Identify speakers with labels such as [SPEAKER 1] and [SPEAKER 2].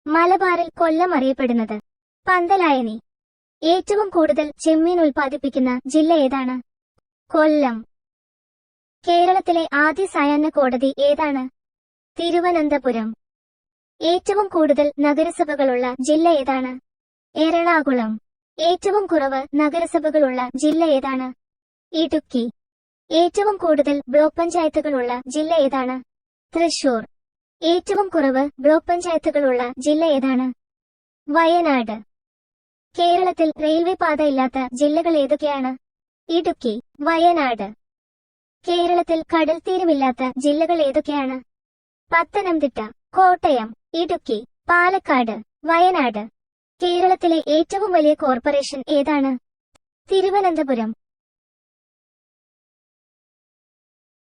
[SPEAKER 1] മലബാറിൽ കൊല്ലം അറിയപ്പെടുന്നത് പന്തലായനി. ഏറ്റവും കൂടുതൽ ചെമ്മീൻ ഉൽപ്പാദിപ്പിക്കുന്ന ജില്ല ഏതാണ്? കൊല്ലം. കേരളത്തിലെ ആദ്യ സായാഹ്ന കോടതി ഏതാണ്? തിരുവനന്തപുരം. ഏറ്റവും കൂടുതൽ നഗരസഭകളുള്ള ജില്ല ഏതാണ്? എറണാകുളം. ഏറ്റവും കുറവ് നഗരസഭകളുള്ള ജില്ല ഏതാണ്? ഇടുക്കി. ഏറ്റവും കൂടുതൽ ബ്ലോക്ക് പഞ്ചായത്തുകളുള്ള ജില്ല ഏതാണ്? തൃശൂർ. ഏറ്റവും കുറവ് ബ്ലോക്ക് പഞ്ചായത്തുകളുള്ള ജില്ല ഏതാണ്? വയനാട്. കേരളത്തിൽ റെയിൽവേ പാത ഇല്ലാത്ത ജില്ലകൾ ഏതൊക്കെയാണ്? ഇടുക്കി, വയനാട്. കേരളത്തിൽ കടൽത്തീരമില്ലാത്ത ജില്ലകൾ ഏതൊക്കെയാണ്? പത്തനംതിട്ട, കോട്ടയം, ഇടുക്കി, പാലക്കാട്, വയനാട്. കേരളത്തിലെ ഏറ്റവും വലിയ കോർപ്പറേഷൻ ഏതാണ്? തിരുവനന്തപുരം.